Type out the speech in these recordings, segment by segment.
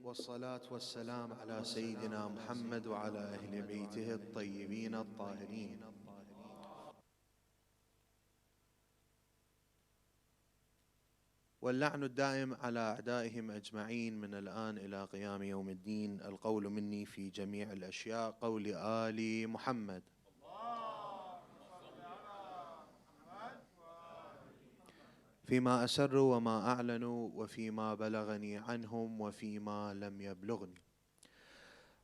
والصلاة والسلام على سيدنا محمد وعلى أهل بيته الطيبين الطاهرين. واللعن الدائم على أعدائهم أجمعين من الآن إلى قيام يوم الدين. القول مني في جميع الأشياء قول آل محمد. فيما أسروا وما أعلنوا وفيما بلغني عنهم وفيما لم يبلغني.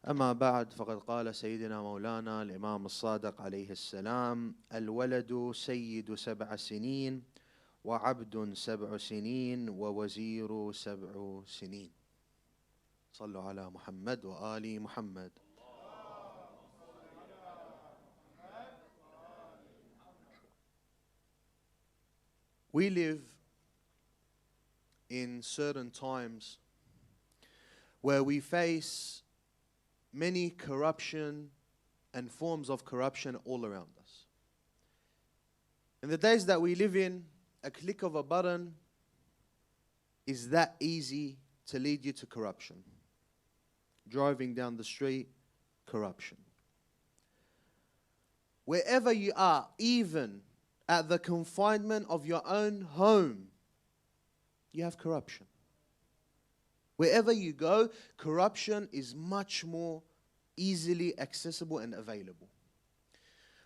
أما بعد، فقد قال سيدنا مولانا الإمام الصادق عليه السلام: الولد سيد 7 سنين وعبد 7 سنين ووزير 7 سنين. صلوا على محمد وآل محمد. We live in certain times where we face many corruption and forms of corruption all around us. In the days that we live in, a click of a button is that easy to lead you to corruption. Driving down the street, corruption. Wherever you are, even at the confinement of your own home, you have corruption. Wherever you go, corruption is much more easily accessible and available.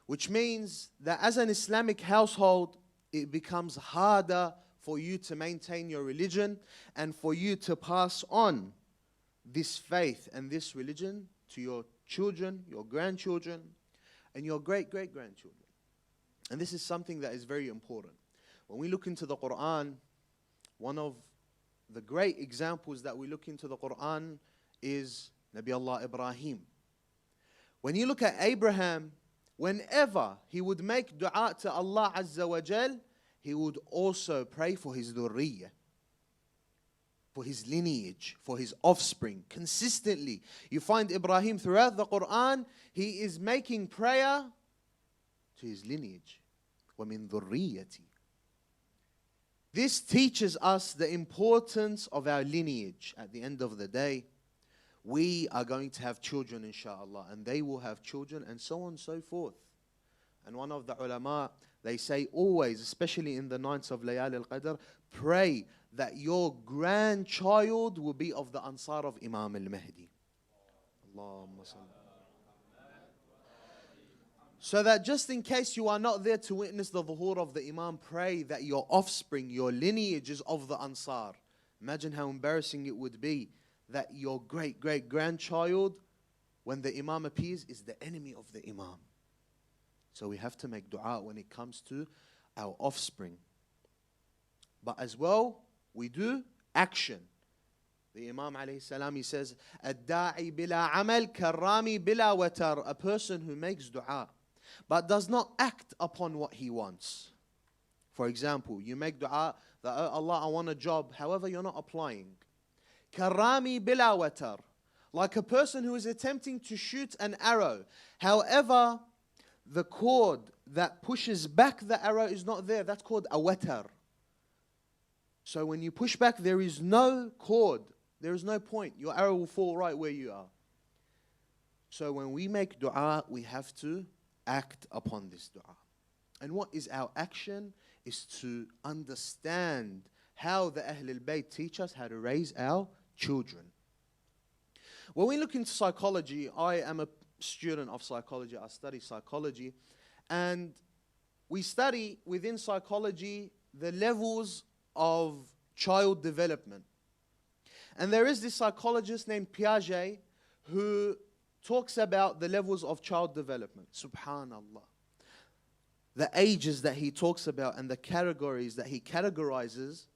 Which means that as an Islamic household, it becomes harder for you to maintain your religion and for you to pass on this faith and this religion to your children, your grandchildren, and your great-great-grandchildren. And this is something that is very important. When we look into the Quran, one of the great examples that we look into the Quran is Nabi Allah Ibrahim. When you look at Abraham, whenever he would make dua to Allah Azza wa Jal, he would also pray for his dhurriyyah, for his lineage, for his offspring. Consistently, you find Ibrahim throughout the Quran, he is making prayer to his lineage. وَمِن ذُرِّيَّتِي. This teaches us the importance of our lineage. At the end of the day, we are going to have children, inshallah, and they will have children, and so on and so forth. And one of the ulama, they say always, especially in the nights of Layal al-Qadr, pray that your grandchild will be of the Ansar of Imam al-Mahdi. Allahumma salli. So that just in case you are not there to witness the dhuhur of the Imam, pray that your offspring, your lineage is of the Ansar. Imagine how embarrassing it would be that your great-great-grandchild, when the Imam appears, is the enemy of the Imam. So we have to make dua when it comes to our offspring. But as well, we do action. The Imam alayhi salam, he says, "Ad-da'i bila amal karrami bila watar." A person who makes dua but does not act upon what he wants. For example, you make dua that, oh Allah, I want a job, however you're not applying. Karrami bila watar. Like a person who is attempting to shoot an arrow, however the cord that pushes back the arrow is not there. That's called a watar. So when you push back, there is no cord. There is no point. Your arrow will fall right where you are. So when we make dua, we have to act upon this dua. And what is our action? Is to understand how the Ahl al-Bayt teach us how to raise our children. When we look into psychology, I am a student of psychology. I study psychology. And we study within psychology the levels of child development. And there is this psychologist named Piaget who talks about the levels of child development. Subhanallah. The ages that he talks about and the categories that he categorizes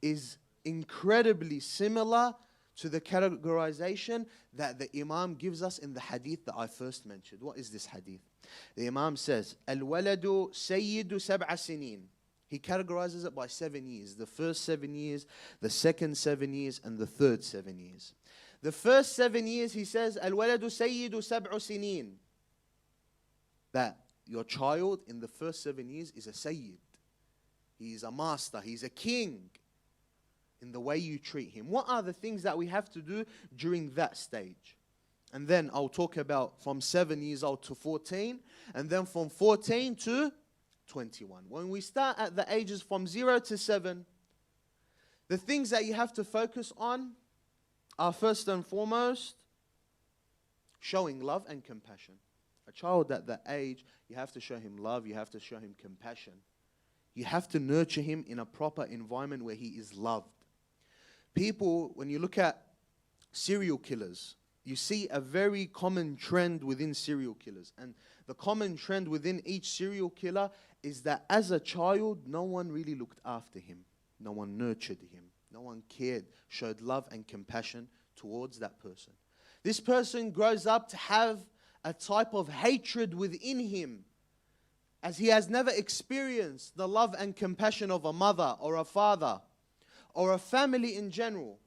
is incredibly similar to the categorization that the Imam gives us in the hadith that I first mentioned. What is this hadith? The Imam says, "Al-waladu sayyidu 7 sinin." He categorizes it by 7 years. The first 7 years, the second 7 years, and the third 7 years. The first 7 years, he says, "Al-waladu sayyidu 7 sinin." That your child in the first 7 years is a sayyid. He is a master. He is a king. in the way you treat him. What are the things that we have to do during that stage? And then I'll talk about from 7 years old to 14, and then from 14 to 21. When we start at the ages from 0 to 7, the things that you have to focus on are first and foremost showing love and compassion. A child at that age, you have to show him love, you have to show him compassion. You have to nurture him in a proper environment where he is loved. People, when you look at serial killers, you see a very common trend within serial killers. And the common trend within each serial killer is that as a child, no one really looked after him. No one nurtured him. No one cared, showed love and compassion towards that person. This person grows up to have a type of hatred within him, as he has never experienced the love and compassion of a mother or a father or a family in general.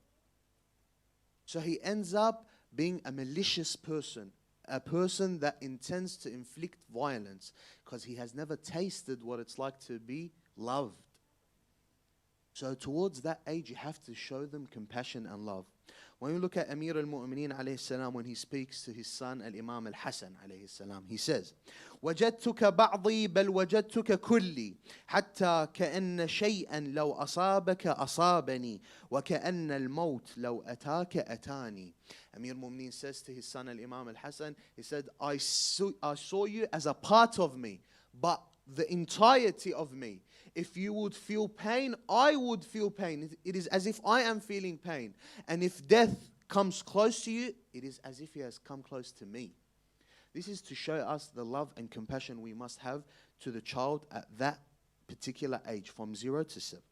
So he ends up being a malicious person, a person that intends to inflict violence because he has never tasted what it's like to be loved. So towards that age, you have to show them compassion and love. When we look at Amir al-Mu'mineen alayhi salam, when he speaks to his son al-Imam al-Hasan alayhi salam, he says, وَجَدْتُكَ بَعْضِي بَلْ وَجَدْتُكَ كُلِّي حَتَّى كَأَنَّ شَيْئًا لَوْ أَصَابَكَ أَصَابَنِي وَكَأَنَّ الْمَوْتِ لَوْ أَتَاكَ أَتَانِي. Amir al-Mu'mineen says to his son al-Imam al-Hasan, he said, I saw you as a part of me, but the entirety of me. If you would feel pain, I would feel pain. It is as if I am feeling pain. And if death comes close to you, it is as if he has come close to me. This is to show us the love and compassion we must have to the child at that particular age, from 0 to 7.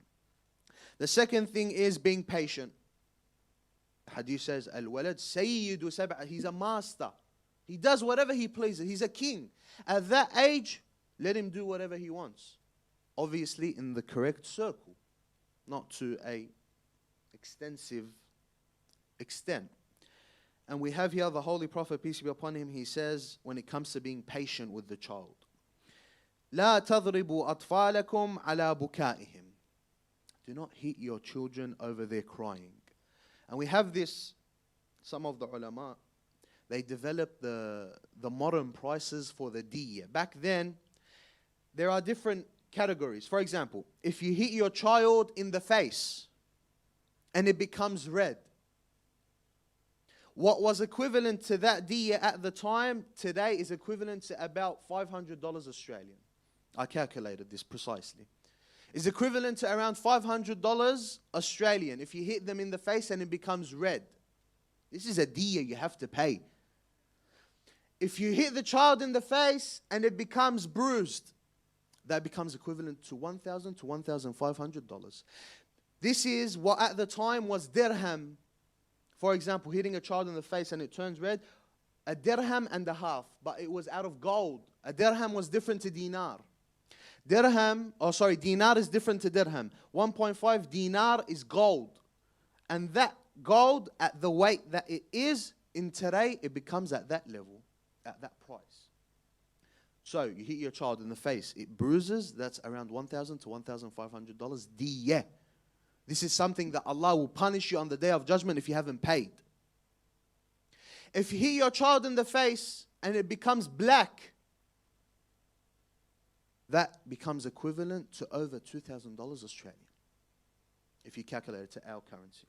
The second thing is being patient. Hadith says, Al-walad sayyidu sab'a. He's a master. He does whatever he pleases. He's a king. At that age, let him do whatever he wants. Obviously in the correct circle, not to a extensive extent. And we have here the Holy Prophet, peace be upon him, he says, when it comes to being patient with the child, لا تضربوا أطفالكم على بكائهم. Do not hit your children over their crying. And we have this, some of the ulama, they developed the modern prices for the diya. Back then, there are different categories. For example, if you hit your child in the face and it becomes red, what was equivalent to that diya at the time, today is equivalent to about $500 Australian. I calculated this precisely. Is equivalent to around $500 Australian if you hit them in the face and it becomes red. This is a diya you have to pay. If you hit the child in the face and it becomes bruised, that becomes equivalent to $1,000 to $1,500. This is what at the time was dirham. For example, hitting a child in the face and it turns red, a dirham and a half, but it was out of gold. A dirham was different to dinar. Dinar is different to dirham. 1.5 dinar is gold. And that gold, at the weight that it is in today, it becomes at that level, at that price. So you hit your child in the face, it bruises, that's around $1,000 to $1,500 diya. This is something that Allah will punish you on the Day of Judgment if you haven't paid. If you hit your child in the face and it becomes black, that becomes equivalent to over $2,000 Australian, if you calculate it to our currency.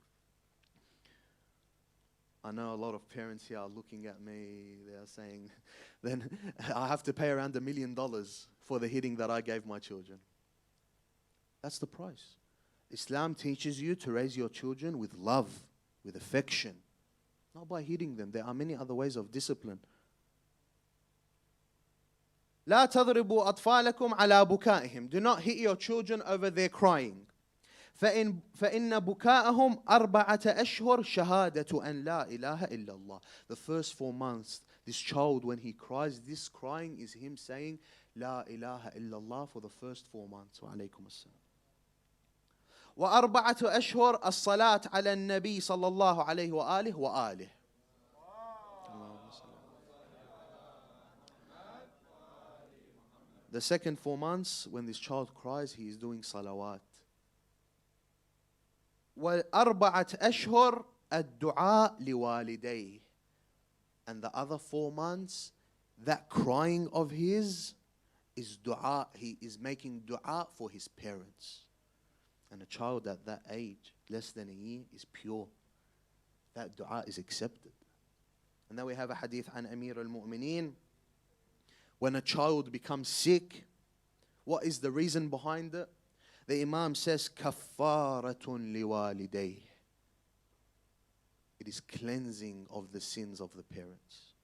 I know a lot of parents here are looking at me, they are saying, then I have to pay around $1 million for the hitting that I gave my children. That's the price. Islam teaches you to raise your children with love, with affection, not by hitting them. There are many other ways of discipline. لا تضربوا أطفالكم على بكائهم. Do not hit your children over their crying. فإن بكاءهم 4 أشهر شهادة أن لا إله إلا الله. The first 4 months, this child, when he cries, this crying is him saying لا إله إلا الله for the first 4 months. وعليكم السلام. و4 أشهر الصلاة على النبي صلى الله عليه وآله وآله. The second 4 months, when this child cries, he is doing salawat. وأربعة أشهر الدعاء لوالديه. And the other 4 months, that crying of his is dua. He is making dua for his parents. And a child at that age, less than a year, is pure. That dua is accepted. And then we have a hadith an Amir al-Mu'mineen. When a child becomes sick, what is the reason behind it? The Imam says, كَفَّارَةٌ لِوَالِدَيْهِ. It is cleansing of the sins of the parents.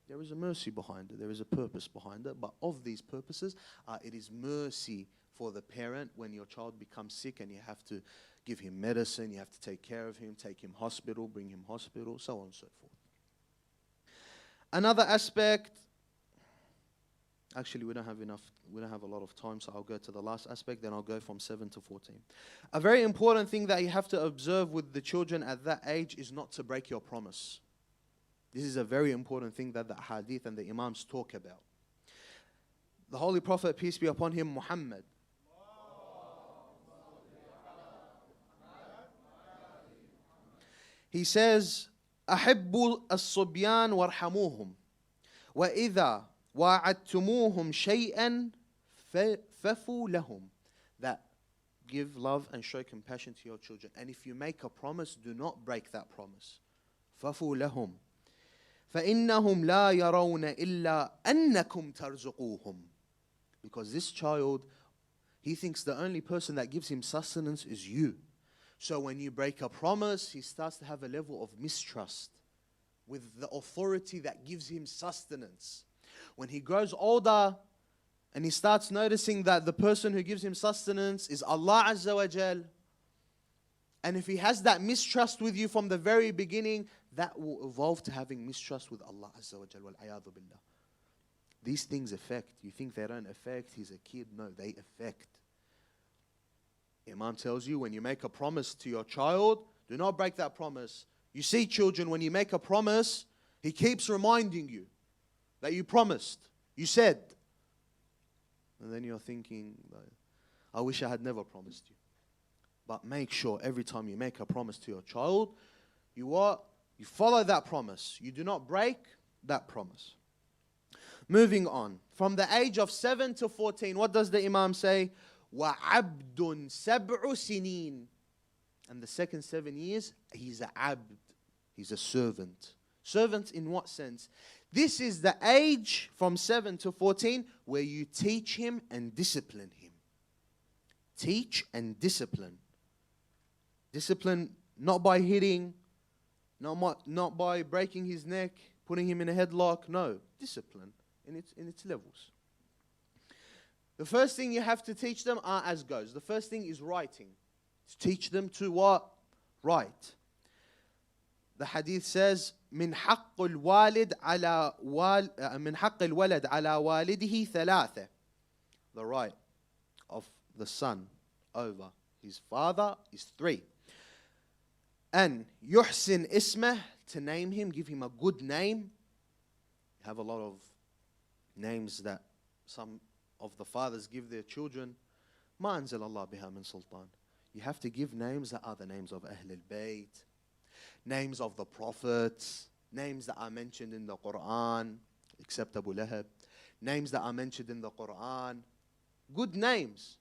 There is a mercy behind it. There is a purpose behind it. But of these purposes, it is mercy for the parent when your child becomes sick and you have to give him medicine, you have to take care of him, take him hospital, bring him hospital, so on and so forth. Another aspect, actually we don't have a lot of time, so I'll go to the last aspect, then I'll go from 7 to 14. A very important thing that you have to observe with the children at that age is not to break your promise. This is a very important thing that the hadith and the imams talk about. The Holy Prophet, peace be upon him, Muhammad, he says, أحبوا الصبيان وارحموهم وإذا وعدتموهم شيئا ففوا لهم. That give love and show compassion to your children. And if you make a promise, do not break that promise. ففوا لهم فإنهم لا يرون إلا أنكم ترزقوهم. Because this child, he thinks the only person that gives him sustenance is you. So when you break a promise, he starts to have a level of mistrust with the authority that gives him sustenance. When he grows older and he starts noticing that the person who gives him sustenance is Allah Azza wa Jal, and if he has that mistrust with you from the very beginning, that will evolve to having mistrust with Allah Azza wa Jal. Wal-'ayadhu billah. These things affect. You think they don't affect? He's a kid. No, they affect. Imam tells you, when you make a promise to your child, do not break that promise. You see, children, when you make a promise, he keeps reminding you that you promised, you said. And then you're thinking, I wish I had never promised you. But make sure every time you make a promise to your child, you follow that promise. You do not break that promise. Moving on. From the age of 7 to 14, what does the Imam say? وَعَبْدٌ سَبْعُ سِنِينَ. And the second 7 years, he's a abd. He's a servant. Servant in what sense? This is the age from 7 to 14 where you teach him and discipline him. Teach and discipline. Discipline not by hitting, not by breaking his neck, putting him in a headlock. No, discipline in its levels. The first thing you have to teach them are as goes. The first thing is writing. Teach them to what? Write. The hadith says, من حق الوالد على والده ثلاثة. The right of the son over his father is 3. And يحسن اسمه, to name him, give him a good name. You have a lot of names that some of the fathers give their children. ما أنزل الله بها من سلطان. You have to give names that are the names of Ahl al-Bayt, names of the prophets, names that are mentioned in the Quran, except Abu Lahab, names that are mentioned in the Quran, good names.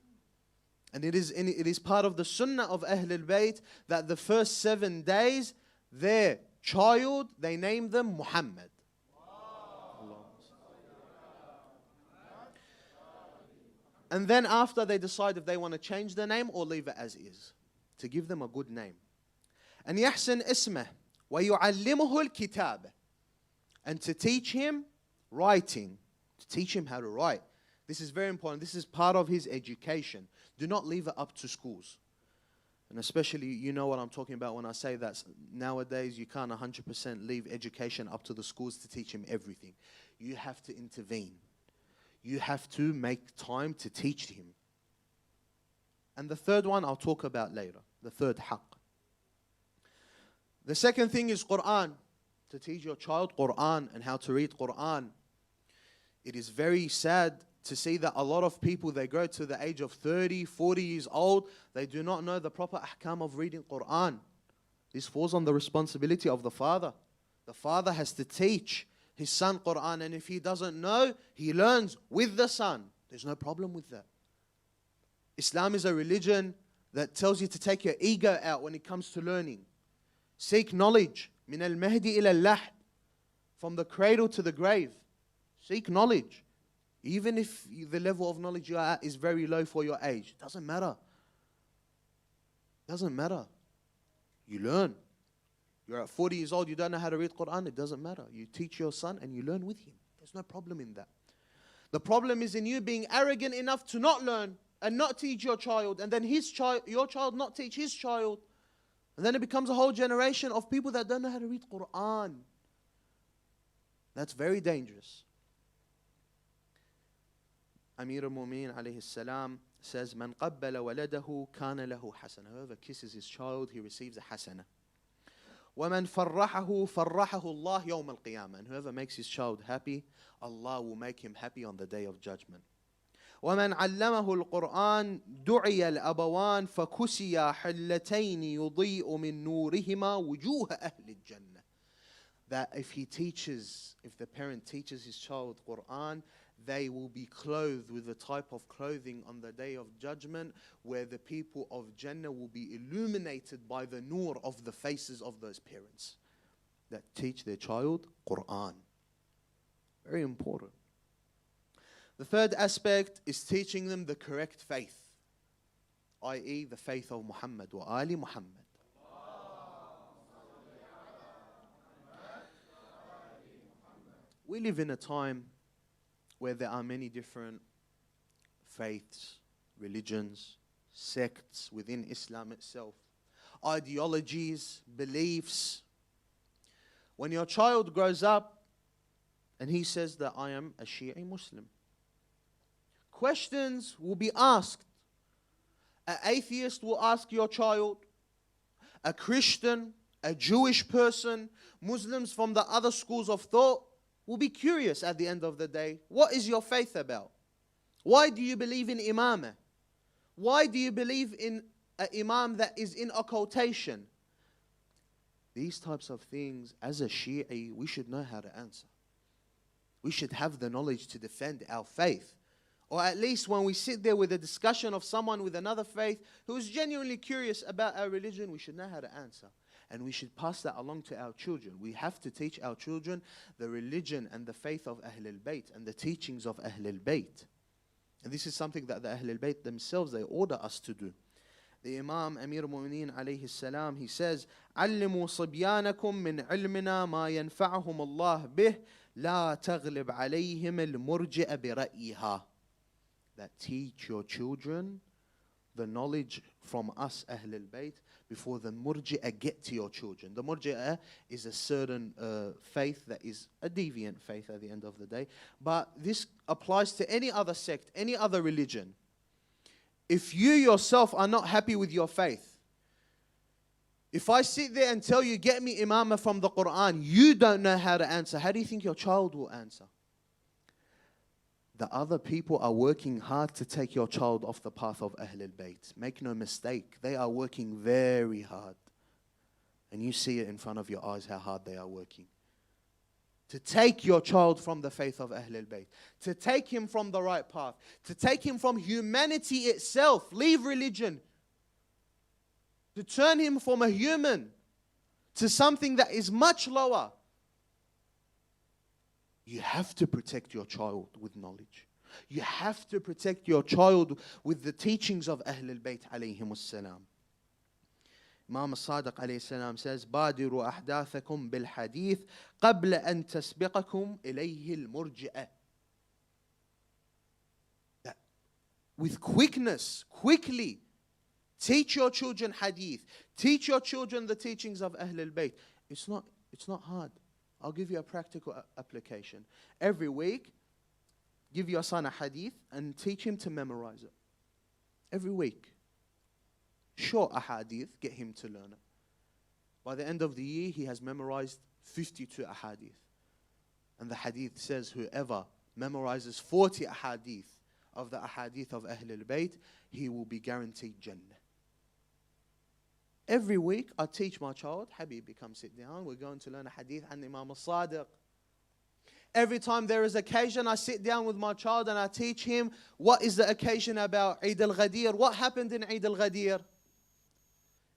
And it is part of the sunnah of Ahl al-Bayt that the first 7 days, their child, they name them Muhammad. And then after they decide if they want to change their name or leave it as is, to give them a good name. And يحسن اسمه ويعلمه الكتاب, and to teach him writing, to teach him how to write. This is very important. This is part of his education. Do not leave it up to schools. And especially, you know what I'm talking about when I say that nowadays you can't 100% leave education up to the schools to teach him everything. You have to intervene. You have to make time to teach him. And the third one I'll talk about later. The third haqq. The second thing is Quran. To teach your child Quran and how to read Quran. It is very sad to see that a lot of people, they grow to the age of 30, 40 years old, they do not know the proper ahkam of reading Quran. This falls on the responsibility of the father. The father has to teach his son Quran, and if he doesn't know, he learns with the son. There's no problem with that. Islam is a religion that tells you to take your ego out when it comes to learning. Seek knowledge. Min al-mahdi ila al-lahd. From the cradle to the grave. Seek knowledge. Even if the level of knowledge you are at is very low for your age. It doesn't matter. It doesn't matter. You learn. You're at 40 years old, you don't know how to read Quran, it doesn't matter. You teach your son and you learn with him. There's no problem in that. The problem is in you being arrogant enough to not learn and not teach your child, and then your child not teach his child. And then it becomes a whole generation of people that don't know how to read Quran. That's very dangerous. Amir al-Mu'minin alayhi salam says, "Man qabbala waladahu kana lahu hasana." Whoever kisses his child, he receives a hasana. وَمَنْ فَرَّحَهُ فَرَّحَهُ اللَّهُ يَوْمَ الْقِيَامَةِ. And whoever makes his child happy, Allah will make him happy on the day of judgment. وَمَنْ عَلَّمَهُ الْقُرْآنِ دُعِيَ الْأَبَوَانِ فَكُسِيَا حِلَّتَيْنِ يُضِيءُ مِن نُورِهِمَا وُجُوهَ أَهْلِ الْجَنَّةِ. That if the parent teaches his child Quran, they will be clothed with the type of clothing on the day of judgment where the people of Jannah will be illuminated by the nur of the faces of those parents that teach their child Quran. Very important. The third aspect is teaching them the correct faith, i.e. the faith of Muhammad wa Ali Muhammad. We live in a time where there are many different faiths, religions, sects within Islam itself, ideologies, beliefs. When your child grows up and he says that I am a Shi'i Muslim, questions will be asked. An atheist will ask your child, a Christian, a Jewish person, Muslims from the other schools of thought will be curious at the end of the day. What is your faith about? Why do you believe in imamah? Why do you believe in an imam that is in occultation? These types of things, as a Shi'i, we should know how to answer. We should have the knowledge to defend our faith. Or at least when we sit there with a discussion of someone with another faith who is genuinely curious about our religion, we should know how to answer. And we should pass that along to our children. We have to teach our children the religion and the faith of Ahlul Bayt and the teachings of Ahlul Bayt. And this is something that the Ahlul Bayt themselves, they order us to do. The Imam Amir al-Mu'minin alayhi salam, he says, "علموا صبيانكم من علمنا ما ينفعهم الله به لا تغلب عليهم المرجئ برأيها." That teach your children the knowledge from us Ahlul Bayt before the murji'ah get to your children. The murji'ah is a certain faith that is a deviant faith at the end of the day. But this applies to any other sect, any other religion. If you yourself are not happy with your faith, if I sit there and tell you, get me imamah from the Quran, you don't know how to answer, how do you think your child will answer? The other people are working hard to take your child off the path of Ahlul Bayt. Make no mistake, they are working very hard. And you see it in front of your eyes how hard they are working. To take your child from the faith of Ahlul Bayt. To take him from the right path. To take him from humanity itself. Leave religion. To turn him from a human to something that is much lower. You have to protect your child with knowledge. You have to protect your child with the teachings of Ahlul Bayt alayhimus salam. Imam al-Sadiq alayhi salam says, "بادروا أحداثكم بالحديث قبل أن تسبقكم إليه المرجئة." That with quickness, quickly, teach your children hadith. Teach your children the teachings of Ahlul Bayt. It's not hard. I'll give you a practical application. Every week, give your son a hadith and teach him to memorize it. Every week. Short a hadith, get him to learn it. By the end of the year, he has memorized 52 ahadith. And the hadith says whoever memorizes 40 ahadith of the ahadith of Ahl al-Bayt, he will be guaranteed Jannah. Every week I teach my child, Habibi, come sit down, we're going to learn a hadith and Imam al-Sadiq. Every time there is occasion, I sit down with my child and I teach him what is the occasion about Eid al-Ghadir, what happened in Eid al-Ghadir.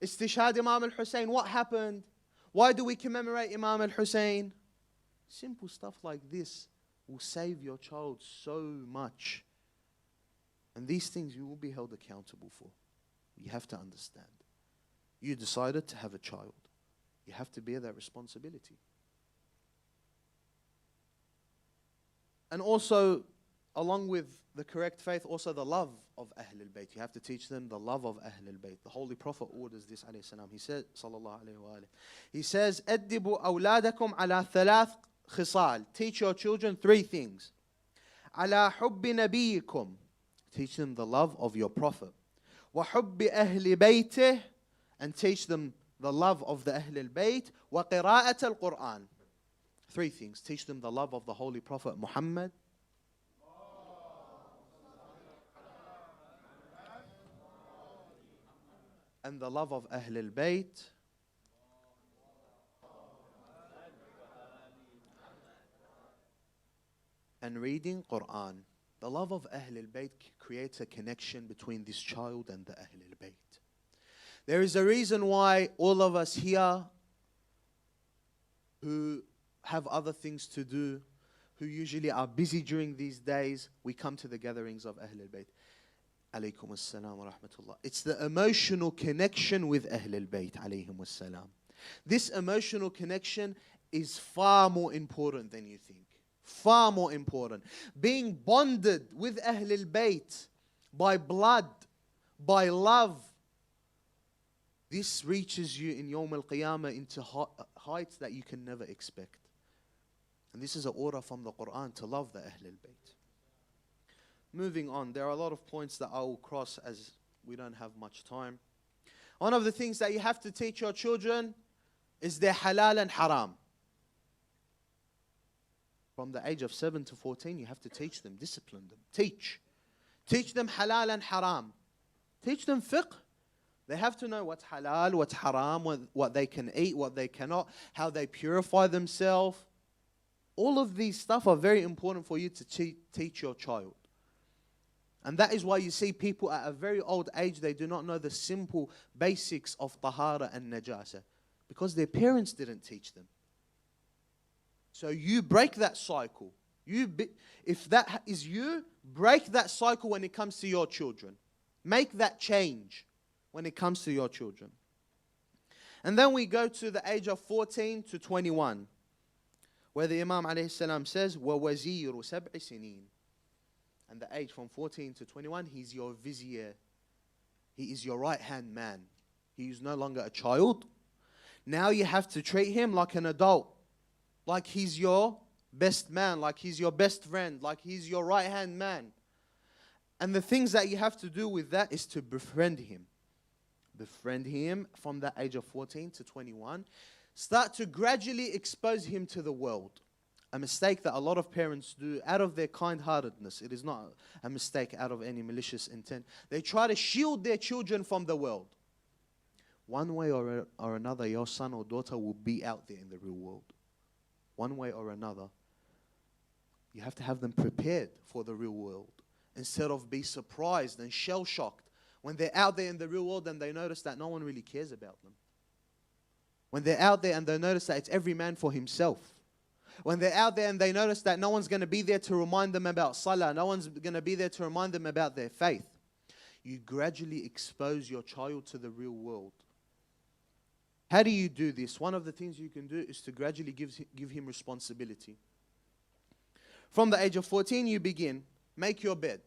Istishhad Imam al-Hussein, what happened? Why do we commemorate Imam al-Hussein? Simple stuff like this will save your child so much. And these things you will be held accountable for. You have to understand. You decided to have a child. You have to bear that responsibility. And also, along with the correct faith, also the love of Ahl al-Bayt. You have to teach them the love of Ahl al-Bayt. The Holy Prophet orders this, alayhi salam. He said, sallallahu alayhi wa alayhi. He says, أَدِّبُوا أَوْلَادَكُمْ عَلَى ثَلَاث خِصَالٍ. Teach your children three things. عَلَى حُبِّ نَبِيِّكُمْ. Teach them the love of your Prophet. وَحُبِّ أَهْلِ بَيْتِهِ. And teach them the love of the Ahl al-Bayt. وَقِرَاءَةَ الْقُرْآنِ. Three things. Teach them the love of the Holy Prophet Muhammad. And the love of Ahl al-Bayt. And reading Quran. The love of Ahl al-Bayt creates a connection between this child and the Ahl al-Bayt. There is a reason why all of us here who have other things to do, who usually are busy during these days, we come to the gatherings of Ahl al-Bayt. Alaykum as-salam wa rahmatullah. It's the emotional connection with Ahl al-Bayt, alayhim as-salam. This emotional connection is far more important than you think. Far more important. Being bonded with Ahl al-Bayt by blood, by love, this reaches you in Yawm al-Qiyamah into heights that you can never expect. And this is an order from the Quran to love the Ahl al-Bayt. Moving on, there are a lot of points that I will cross as we don't have much time. One of the things that you have to teach your children is their halal and haram. From the age of 7 to 14, you have to teach them, discipline them, teach. Teach them halal and haram. Teach them fiqh. They have to know what's halal, what's haram, what they can eat, what they cannot, how they purify themselves. All of these stuff are very important for you to teach your child. And that is why you see people at a very old age, they do not know the simple basics of tahara and najasa. Because their parents didn't teach them. So you break that cycle. If that is you, break that cycle when it comes to your children. Make that change when it comes to your children. And then we go to the age of 14 to 21. Where the Imam alayhi salam says, وَوَزِيرُ سَبْعِ سِنِينَ. And the age from 14 to 21, he's your vizier. He is your right-hand man. He is no longer a child. Now you have to treat him like an adult. Like he's your best man. Like he's your best friend. Like he's your right-hand man. And the things that you have to do with that is to befriend him. Befriend him from the age of 14 to 21. Start to gradually expose him to the world. A mistake that a lot of parents do out of their kind-heartedness. It is not a mistake out of any malicious intent. They try to shield their children from the world. One way or another, your son or daughter will be out there in the real world. One way or another. You have to have them prepared for the real world. Instead of be surprised and shell-shocked when they're out there in the real world and they notice that no one really cares about them. When they're out there and they notice that it's every man for himself. When they're out there and they notice that no one's going to be there to remind them about salah, no one's going to be there to remind them about their faith. You gradually expose your child to the real world. How do you do this? One of the things you can do is to gradually give him responsibility. From the age of 14, you begin. Make your bed.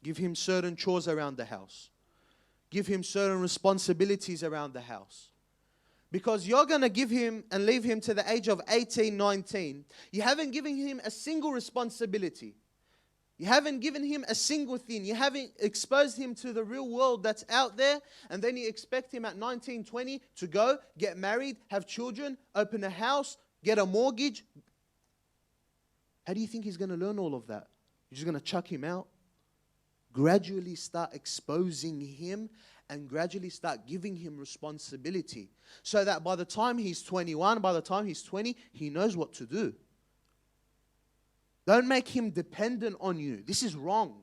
Give him certain chores around the house. Give him certain responsibilities around the house. Because you're going to give him and leave him to the age of 18, 19. You haven't given him a single responsibility. You haven't given him a single thing. You haven't exposed him to the real world that's out there. And then you expect him at 19, 20 to go, get married, have children, open a house, get a mortgage. How do you think he's going to learn all of that? You're just going to chuck him out? gradually start exposing him and gradually start giving him responsibility. So that by the time he's 21, by the time he's 20, he knows what to do. Don't make him dependent on you. This is wrong.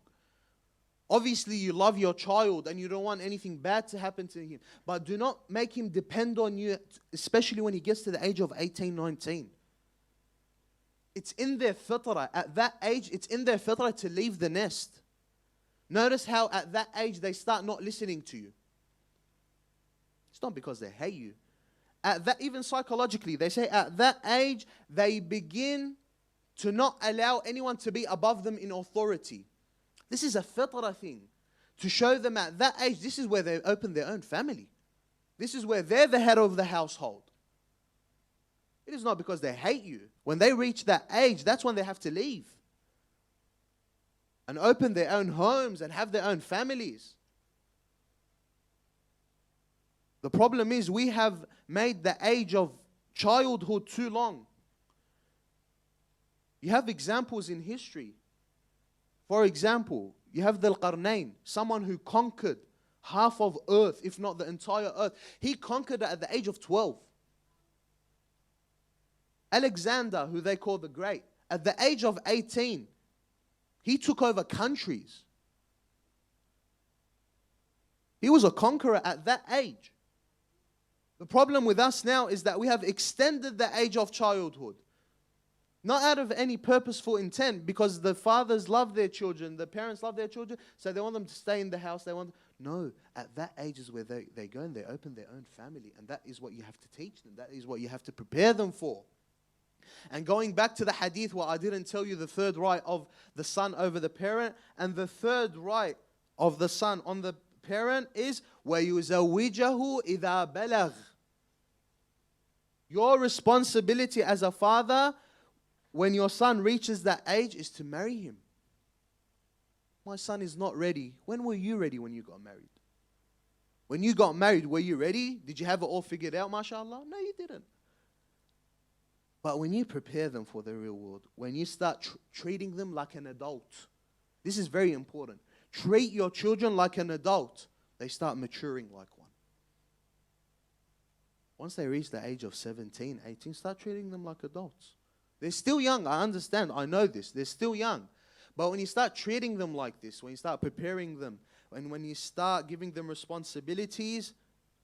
Obviously, you love your child and you don't want anything bad to happen to him. But do not make him depend on you, especially when he gets to the age of 18, 19. It's in their fitrah. At that age, it's in their fitrah to leave the nest. Notice how at that age they start not listening to you. It's not because they hate you. At that, even psychologically, they say at that age they begin to not allow anyone to be above them in authority. This is a fitrah thing. To show them at that age, this is where they open their own family. This is where they're the head of the household. It is not because they hate you. When they reach that age, that's when they have to leave. And open their own homes and have their own families. The problem is we have made the age of childhood too long. You have examples in history. For example, you have Dhul Qarnayn, someone who conquered half of earth, if not the entire earth. He conquered it at the age of 12. Alexander, who they call the Great, at the age of 18, he took over countries. He was a conqueror at that age. The problem with us now is that we have extended the age of childhood. Not out of any purposeful intent, because the fathers love their children, the parents love their children, so they want them to stay in the house. No, at that age is where they go and they open their own family. And that is what you have to teach them. That is what you have to prepare them for. And going back to the hadith where I didn't tell you the third right of the son over the parent, and the third right of the son on the parent is وَيُزَوِّجَهُ إِذَا بَلَغْ. Your responsibility as a father when your son reaches that age is to marry him. My son is not ready. When were you ready when you got married? When you got married, were you ready? Did you have it all figured out, mashallah? No, you didn't. But when you prepare them for the real world, when you start treating them like an adult, this is very important. Treat your children like an adult. They start maturing like one. Once they reach the age of 17, 18, start treating them like adults. They're still young, I understand, I know this. They're still young. But when you start treating them like this, when you start preparing them, and when you start giving them responsibilities,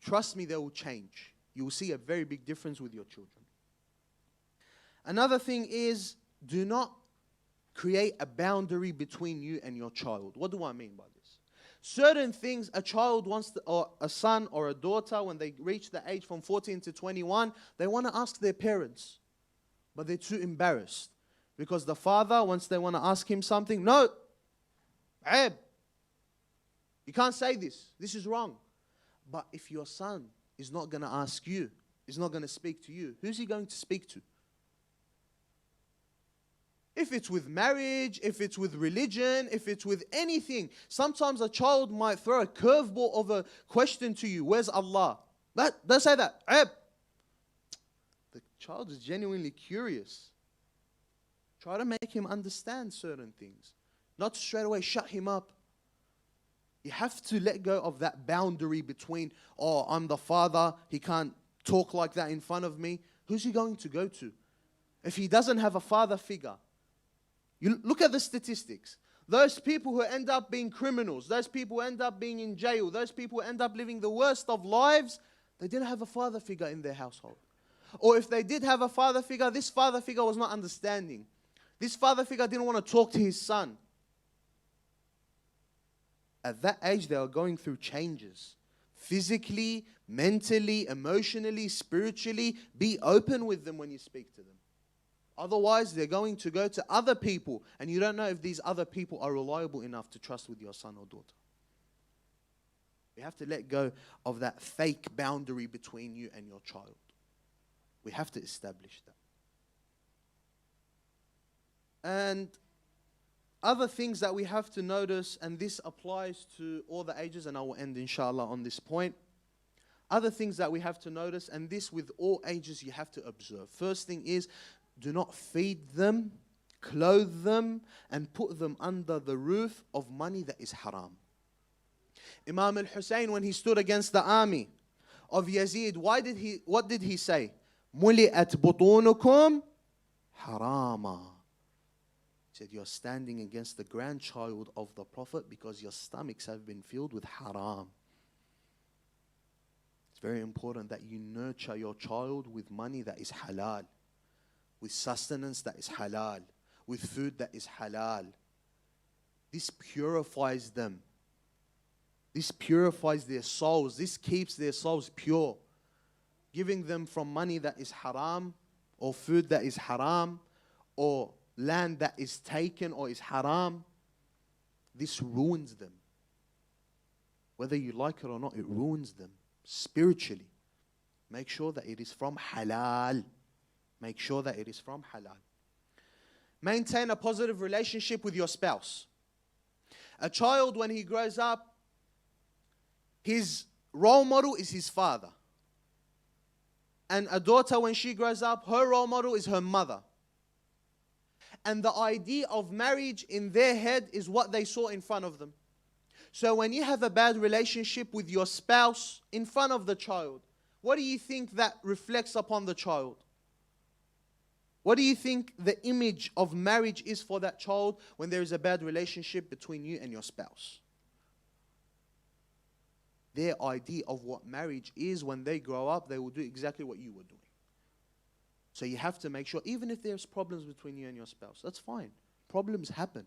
trust me, they will change. You will see a very big difference with your children. Another thing is, do not create a boundary between you and your child. What do I mean by this? Certain things a child wants to, or a son or a daughter, when they reach the age from 14 to 21, they want to ask their parents. But they're too embarrassed. Because the father, once they want to ask him something, no, Aib, you can't say this. This is wrong. But if your son is not going to ask you, is not going to speak to you, who's he going to speak to? If it's with marriage, if it's with religion, if it's with anything, sometimes a child might throw a curveball of a question to you. Where's Allah? Don't say that. Aib. The child is genuinely curious. Try to make him understand certain things. Not to straight away shut him up. You have to let go of that boundary between, oh, I'm the father, he can't talk like that in front of me. Who's he going to go to? If he doesn't have a father figure, you look at the statistics. Those people who end up being criminals, those people who end up being in jail, those people who end up living the worst of lives, they didn't have a father figure in their household. Or if they did have a father figure, this father figure was not understanding. This father figure didn't want to talk to his son. At that age, they are going through changes. Physically, mentally, emotionally, spiritually. Be open with them when you speak to them. Otherwise, they're going to go to other people, and you don't know if these other people are reliable enough to trust with your son or daughter. We have to let go of that fake boundary between you and your child. We have to establish that. And other things that we have to notice, and this applies to all the ages, and I will end inshallah on this point. Other things that we have to notice, and this with all ages you have to observe. First thing is, do not feed them clothe them, and put them under the roof of money that is haram. Imam al-Hussein, when he stood against the army of Yazid, what did he say? مُلِئَتْ بُطُونُكُمْ harama. He said, you're standing against the grandchild of the Prophet because your stomachs have been filled with haram. It's very important that you nurture your child with money that is halal, with sustenance that is halal, with food that is halal. This purifies them. This purifies their souls. This keeps their souls pure. Giving them from money that is haram, or food that is haram, or land that is taken or is haram, this ruins them. Whether you like it or not, it ruins them spiritually. Make sure that it is from halal. Make sure that it is from halal. Maintain a positive relationship with your spouse. A child, when he grows up, his role model is his father. And a daughter, when she grows up, her role model is her mother. And the idea of marriage in their head is what they saw in front of them. So when you have a bad relationship with your spouse in front of the child, what do you think that reflects upon the child? What do you think the image of marriage is for that child when there is a bad relationship between you and your spouse? Their idea of what marriage is, when they grow up, they will do exactly what you were doing. So you have to make sure, even if there's problems between you and your spouse, that's fine. Problems happen.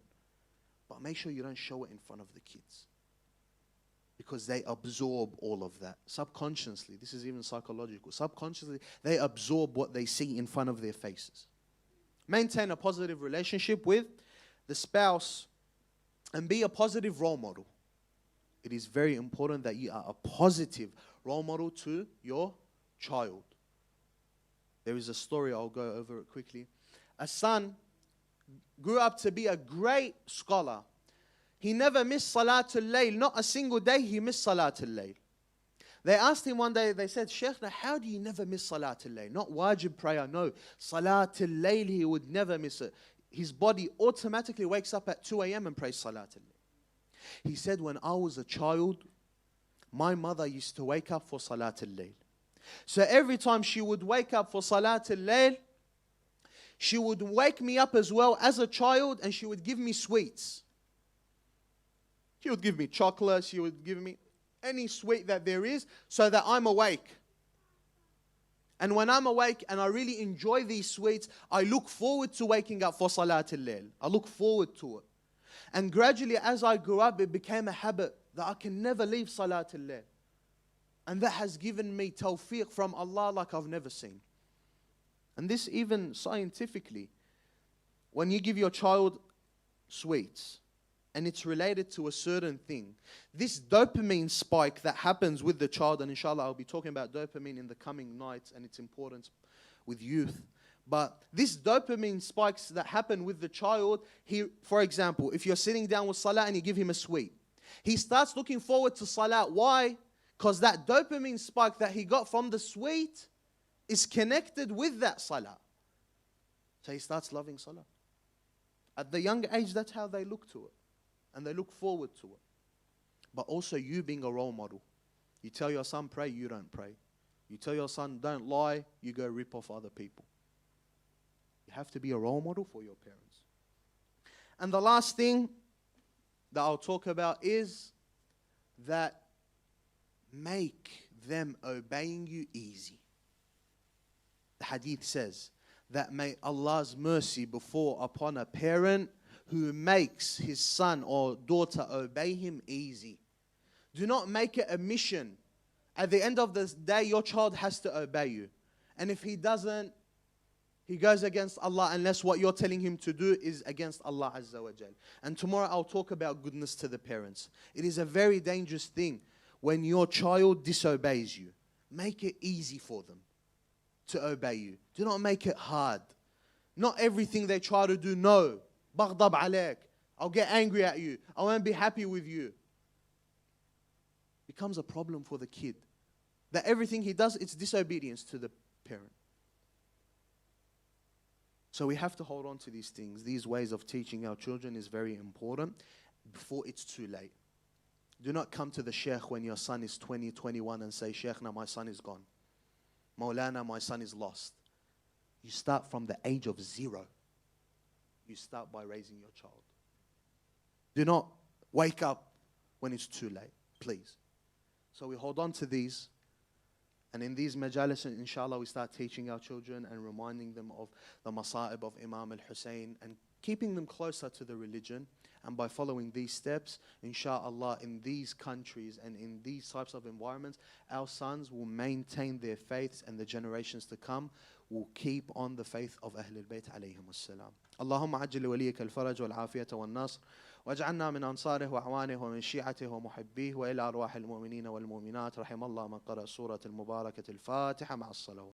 But make sure you don't show it in front of the kids. Because they absorb all of that. Subconsciously, this is even psychological. Subconsciously, they absorb what they see in front of their faces. Maintain a positive relationship with the spouse and be a positive role model. It is very important that you are a positive role model to your child. There is a story, I'll go over it quickly. A son grew up to be a great scholar. He never missed Salatul Layl. Not a single day he missed Salatul Layl. They asked him one day, they said, Sheikh, how do you never miss Salatul Layl? Not wajib prayer, no. Salatul Layl, he would never miss it. His body automatically wakes up at 2 a.m. and prays Salatul Layl. He said, when I was a child, my mother used to wake up for Salatul Layl. So every time she would wake up for Salatul Layl, she would wake me up as well as a child, and she would give me sweets. She would give me chocolate, she would give me any sweet that there is so that I'm awake. And when I'm awake and I really enjoy these sweets, I look forward to waking up for Salatul Layl. I look forward to it. And gradually as I grew up, it became a habit that I can never leave Salatul Layl. And that has given me tawfiq from Allah like I've never seen. And this even scientifically, when you give your child sweets, and it's related to a certain thing, this dopamine spike that happens with the child, and inshallah I'll be talking about dopamine in the coming nights and its importance with youth. But this dopamine spikes that happen with the child, for example, if you're sitting down with salah and you give him a sweet, he starts looking forward to salah. Why? Because that dopamine spike that he got from the sweet is connected with that salah. So he starts loving salah. At the young age, that's how they look to it. And they look forward to it. But also you being a role model. You tell your son pray, you don't pray. You tell your son don't lie, you go rip off other people. You have to be a role model for your parents. And the last thing that I'll talk about is that make them obeying you easy. The hadith says that may Allah's mercy befall upon a parent who makes his son or daughter obey him easy. Do not make it a mission. At the end of the day, your child has to obey you. And if he doesn't, he goes against Allah unless what you're telling him to do is against Allah Azza wa Jal. And tomorrow I'll talk about goodness to the parents. It is a very dangerous thing when your child disobeys you. Make it easy for them to obey you. Do not make it hard. Not everything they try to do, no. Baghdab alayk. I'll get angry at you. I won't be happy with you. Becomes a problem for the kid. That everything he does, it's disobedience to the parent. So we have to hold on to these things. These ways of teaching our children is very important before it's too late. Do not come to the sheikh when your son is 20, 21 and say, Sheikh, now my son is gone. Maulana, my son is lost. You start from the age of 0. You start by raising your child. Do not wake up when it's too late, please. So we hold on to these. And in these majalis, inshallah, we start teaching our children and reminding them of the masa'ib of Imam al-Hussein and keeping them closer to the religion. And by following these steps, inshallah, in these countries and in these types of environments, our sons will maintain their faiths and the generations to come will keep on the faith of Ahlul Bayt alayhim as-salam. اللهم عجل لوليك الفرج والعافية والنصر واجعلنا من أنصاره وأعوانه ومن شيعته ومحبيه وإلى أرواح المؤمنين والمؤمنات رحم الله من قرأ سورة المباركة الفاتحة مع الصلوات.